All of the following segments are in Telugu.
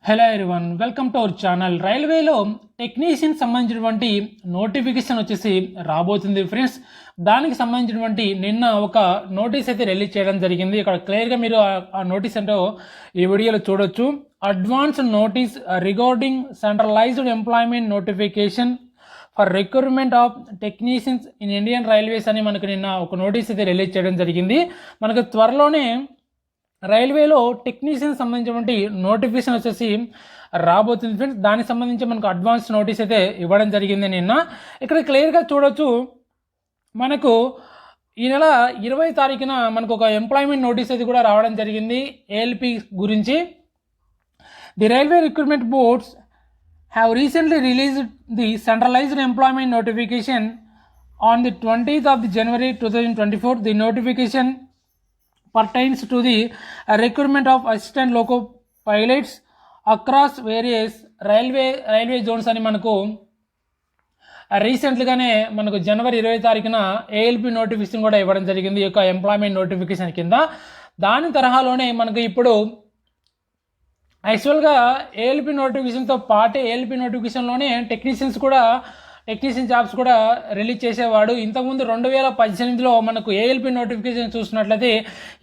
Hello everyone, welcome to our channel. రైల్వేలో టెక్నీషియన్ సంబంధించినటువంటి నోటిఫికేషన్ వచ్చేసి రాబోతుంది ఫ్రెండ్స్. దానికి సంబంధించినటువంటి నిన్న ఒక నోటీస్ అయితే రిలీజ్ చేయడం జరిగింది. ఇక్కడ క్లియర్గా మీరు ఆ నోటీస్ అంటే ఈ వీడియోలో చూడొచ్చు. Advance notice regarding centralised employment notification for recruitment of technicians in Indian railways అని మనకు నిన్న ఒక నోటీస్ అయితే రిలీజ్ చేయడం జరిగింది. మనకు త్వరలోనే రైల్వేలో టెక్నీషియన్ సంబంధించినటువంటి నోటిఫికేషన్ వచ్చేసి రాబోతుంది ఫ్రెండ్స్. దానికి సంబంధించి మనకు అడ్వాన్స్ నోటీస్ అయితే ఇవ్వడం జరిగింది నిన్న. ఇక్కడ క్లియర్గా చూడొచ్చు, మనకు ఈ నెల 20 తారీఖున మనకు ఒక ఎంప్లాయ్మెంట్ నోటీస్ అయితే కూడా రావడం జరిగింది ఏఎల్పి గురించి. The railway recruitment boards have recently released the centralised employment notification on the 20th of January 2024. The notification pertains to the recruitment of assistant loco pilots across various railway Jones అని మనకు రీసెంట్గానే మనకు జనవరి 20 తారీఖున ఏఎల్పి నోటిఫికేషన్ కూడా ఇవ్వడం జరిగింది ఈ యొక్క ఎంప్లాయ్మెంట్ నోటిఫికేషన్ కింద. దాని తరహాలోనే మనకు ఇప్పుడు యాక్చువల్గా ఏఎల్పి నోటిఫికేషన్తో పాటు ఏఎల్పి నోటిఫికేషన్లోనే టెక్నీషియన్ జాబ్స్ కూడా రిలీజ్ చేసేవాడు. ఇంతకుముందు 2018లో మనకు ఏఎల్పి నోటిఫికేషన్ చూసినట్లయితే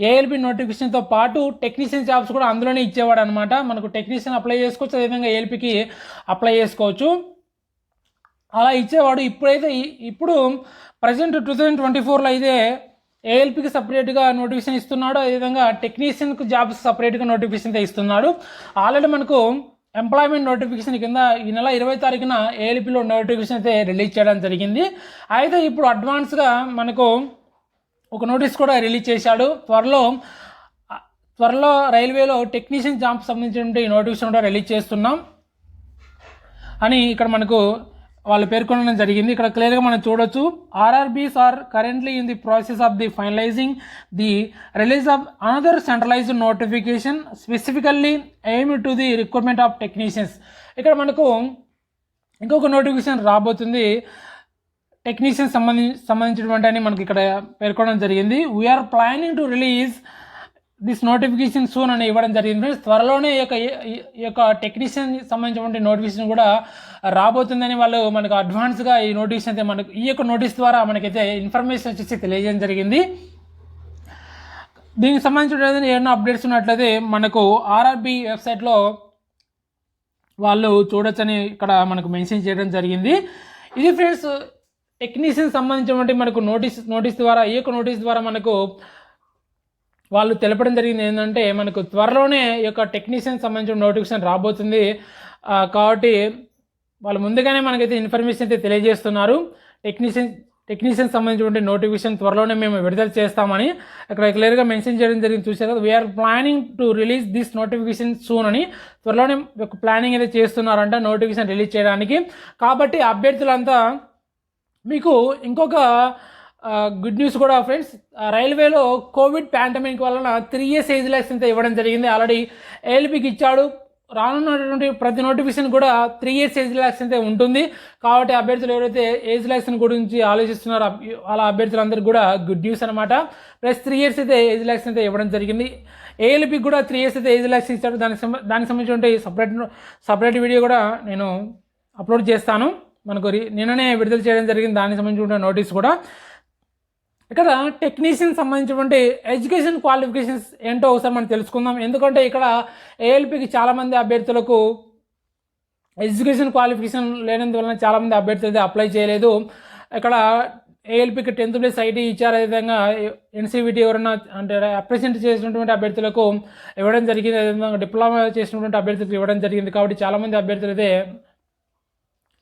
ఏఎల్పి నోటిఫికేషన్తో పాటు టెక్నీషియన్ జాబ్స్ కూడా అందులోనే ఇచ్చేవాడు అనమాట. మనకు టెక్నీషియన్ అప్లై చేసుకోవచ్చు, అదేవిధంగా ఏఎల్పికి అప్లై చేసుకోవచ్చు, అలా ఇచ్చేవాడు. ఇప్పుడు ప్రజెంట్ 2024లో అయితే ఏఎల్పికి సపరేట్గా నోటిఫికేషన్ ఇస్తున్నాడు, అదేవిధంగా టెక్నీషియన్కు జాబ్స్ సపరేట్గా నోటిఫికేషన్ అయితే ఇస్తున్నాడు. ఆల్రెడీ మనకు ఎంప్లాయ్మెంట్ నోటిఫికేషన్ కింద ఈ నెల 20 తారీఖున ఏఎల్పిలో నోటిఫికేషన్ అయితే రిలీజ్ చేయడం జరిగింది. అయితే ఇప్పుడు అడ్వాన్స్గా మనకు ఒక నోటీస్ కూడా రిలీజ్ చేశాడు. త్వరలో రైల్వేలో టెక్నీషియన్ జాబ్ సంబంధించిన నోటిఫికేషన్ కూడా రిలీజ్ చేస్తున్నాం అని ఇక్కడ మనకు వాళ్ళు పేర్కొనడం జరిగింది. ఇక్కడ క్లియర్గా మనం చూడొచ్చు, RRBs are currently in the process of the finalising the release of another centralised notification specifically aim to the recruitment of technicians. ఇక్కడ మనకు ఇంకొక నోటిఫికేషన్ రాబోతుంది టెక్నీషియన్ సంబంధించినటువంటి అని మనకి ఇక్కడ పేర్కొనడం జరిగింది. We're planning to release this notification soon అని ఇవ్వడం జరిగింది ఫ్రెండ్స్. త్వరలోనే ఈ యొక్క టెక్నీషియన్ సంబంధించినటువంటి నోటిఫికేషన్ కూడా రాబోతుందని వాళ్ళు మనకు అడ్వాన్స్గా ఈ నోటిఫికేషన్ అయితే మనకు ఈ యొక్క నోటీస్ ద్వారా మనకైతే ఇన్ఫర్మేషన్ వచ్చేసి తెలియజేయడం జరిగింది. దీనికి సంబంధించిన ఏమైనా అప్డేట్స్ ఉన్నట్లయితే మనకు ఆర్ఆర్బి వెబ్సైట్లో వాళ్ళు చూడొచ్చని ఇక్కడ మనకు మెన్షన్ చేయడం జరిగింది. ఇది ఫ్రెండ్స్ టెక్నీషియన్ సంబంధించినటువంటి మనకు నోటీస్ ద్వారా ఈ యొక్క నోటీస్ ద్వారా మనకు వాళ్ళు తెలపడం జరిగింది ఏంటంటే మనకు త్వరలోనే ఈ యొక్క టెక్నీషియన్ సంబంధించిన నోటిఫికేషన్ రాబోతుంది. కాబట్టి వాళ్ళు ముందుగానే మనకైతే ఇన్ఫర్మేషన్ అయితే తెలియజేస్తున్నారు. టెక్నీషియన్ సంబంధించిన నోటిఫికేషన్ త్వరలోనే మేము విడుదల చేస్తామని ఇక్కడ క్లియర్గా మెన్షన్ చేయడం జరిగింది. చూసారు కదా, we're planning to release this notification soon అని త్వరలోనే ఒక ప్లానింగ్ అయితే చేస్తున్నారంట నోటిఫికేషన్ రిలీజ్ చేయడానికి. కాబట్టి అభ్యర్థులంతా మీకు ఇంకొక గుడ్ న్యూస్ కూడా ఫ్రెండ్స్, రైల్వేలో కోవిడ్ పాండమిక్ వలన 3 years ఏజ్ రిలాక్స్ అయితే ఇవ్వడం జరిగింది. ఆల్రెడీ ఏఎల్పికి ఇచ్చాడు. రానున్నటువంటి ప్రతి నోటిఫికేషన్ కూడా 3 years ఏజ్ రిలాక్స్ అయితే ఉంటుంది. కాబట్టి అభ్యర్థులు ఎవరైతే ఏజ్ రిలాక్స్ గురించి ఆలోచిస్తున్నారో అలా అభ్యర్థులందరికీ కూడా గుడ్ న్యూస్ అనమాట. ప్లస్ 3 years అయితే ఏజ్ రిలాక్స్ అయితే ఇవ్వడం జరిగింది. ఏఎల్పికి కూడా 3 years అయితే ఏజ్ రిలాక్స్ ఇచ్చాడు. దానికి సంబంధించిన సపరేట్ వీడియో కూడా నేను అప్లోడ్ చేస్తాను. మనకు నిన్ననే విడుదల చేయడం జరిగింది దానికి సంబంధించిన నోటీస్ కూడా. ఇక్కడ టెక్నీషియన్ సంబంధించినటువంటి ఎడ్యుకేషన్ క్వాలిఫికేషన్స్ ఏంటో ఒకసారి మనం తెలుసుకుందాం. ఎందుకంటే ఇక్కడ ఏఎల్పికి చాలామంది అభ్యర్థులకు ఎడ్యుకేషన్ క్వాలిఫికేషన్ లేనందువలన చాలామంది అభ్యర్థులు అయితే అప్లై చేయలేదు. ఇక్కడ ఏఎల్పికి 10th place ఐటీ ఇచ్చారు, అదేవిధంగా ఎన్సీవిటీ ఎవరైనా అంటే అప్రెసెంట్ చేసినటువంటి అభ్యర్థులకు ఇవ్వడం జరిగింది, అదేవిధంగా డిప్లొమా చేసినటువంటి అభ్యర్థులకు ఇవ్వడం జరిగింది. కాబట్టి చాలామంది అభ్యర్థులు అయితే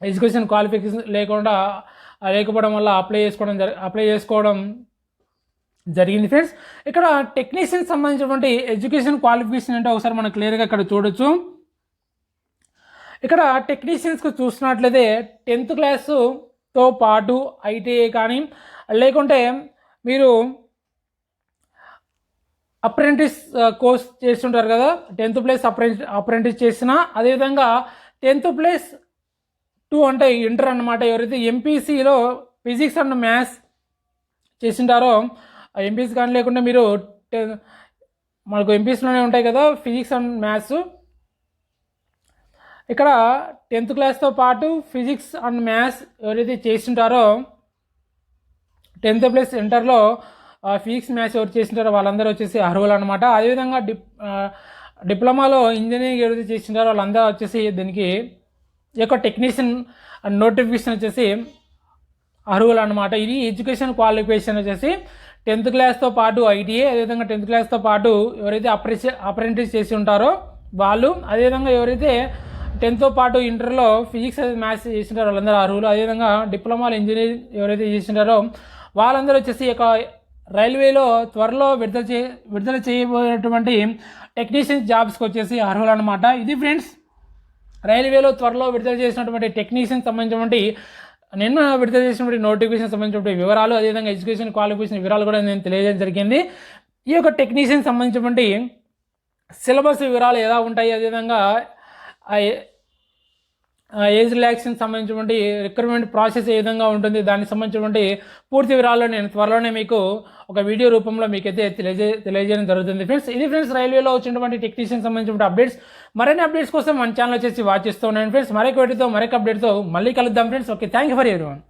ఎడ్యుకేషన్ క్వాలిఫికేషన్ లేకపోవడం వల్ల అప్లై చేసుకోవడం జరిగింది ఫ్రెండ్స్. ఇక్కడ టెక్నీషియన్ సంబంధించినటువంటి ఎడ్యుకేషన్ క్వాలిఫికేషన్ అంటే ఒకసారి మనం క్లియర్గా ఇక్కడ చూడొచ్చు. ఇక్కడ టెక్నీషియన్స్కి చూసినట్లయితే 10th classతో పాటు ఐటీఐ కానీ లేకుంటే మీరు అప్రెంటిస్ కోర్స్ చేస్తుంటారు కదా, 10th place అప్రెంటిస్ చేసిన, అదేవిధంగా 10th place 2 అంటే ఇంటర్ అన్నమాట. ఎవరైతే ఎంపీసీలో ఫిజిక్స్ అండ్ మ్యాథ్స్ చేసింటారో ఎంపీసీ కానీ లేకుండా మీరు మనకు ఎంపీసీలోనే ఉంటాయి కదా ఫిజిక్స్ అండ్ మ్యాథ్స్, ఇక్కడ 10th క్లాస్తో పాటు ఫిజిక్స్ అండ్ మ్యాథ్స్ ఎవరైతే చేస్తుంటారో 10th ప్లస్ ఇంటర్లో ఫిజిక్స్ మ్యాథ్స్ ఎవరు చేస్తుంటారో వాళ్ళందరూ వచ్చేసి అర్హులు అనమాట. అదేవిధంగా డిప్లొమాలో ఇంజనీరింగ్ ఎవరైతే చేస్తుంటారో వాళ్ళందరూ వచ్చేసి దీనికి ఈ యొక్క టెక్నీషియన్ నోటిఫికేషన్ వచ్చేసి అర్హులు అనమాట. ఇది ఎడ్యుకేషన్ క్వాలిఫికేషన్ వచ్చేసి 10th క్లాస్తో పాటు ఐటీఏ, అదేవిధంగా 10th క్లాస్తో పాటు ఎవరైతే అప్రెంటిస్ చేసి ఉంటారో వాళ్ళు, అదేవిధంగా ఎవరైతే 10th పాటు ఇంటర్లో ఫిజిక్స్ మ్యాథ్స్ చేసింటారో వాళ్ళందరూ అర్హులు. అదేవిధంగా డిప్లొమాలో ఇంజనీరింగ్ ఎవరైతే చేసింటారో వాళ్ళందరూ వచ్చేసి ఈ యొక్క రైల్వేలో త్వరలో విడుదల చేయబోయేటువంటి టెక్నీషియన్ జాబ్స్కి వచ్చేసి అర్హులు అనమాట. ఇది ఫ్రెండ్స్ రైల్వేలో త్వరలో విడుదల చేసినటువంటి టెక్నీషియన్ సంబంధించినటువంటి నిన్న విడుదల చేసినటువంటి నోటిఫికేషన్ సంబంధించినటువంటి వివరాలు, అదేవిధంగా ఎడ్యుకేషన్ క్వాలిఫికేషన్ వివరాలు కూడా నేను తెలియజేయడం జరిగింది. ఈ యొక్క టెక్నీషియన్ సంబంధించినటువంటి సిలబస్ వివరాలు ఎలా ఉంటాయి, అదేవిధంగా ఏజ్ రిలాక్సేషన్ సంబంధించినటువంటి రిక్రూట్మెంట్ ప్రాసెస్ ఏ విధంగా ఉంటుంది, దానికి సంబంధించినటువంటి పూర్తి వివరాలు నేను త్వరలోనే మీకు ఒక వీడియో రూపంలో మీకైతే తెలియజేయడం జరుగుతుంది ఫ్రెండ్స్. ఇది ఫ్రెండ్స్ రైల్వేలో వచ్చినటువంటి టెక్నీషియన్ సంబంధించిన అప్డేట్స్. మరిన్ని అప్డేట్స్ కోసం మన ఛానల్ వచ్చేసి వాచ్ చేస్తూ ఉన్నాను ఫ్రెండ్స్. మరొక వీడియోతో మరొక అప్డేట్తో మళ్ళీ కలుద్దాం friends. Okay, thank you for everyone.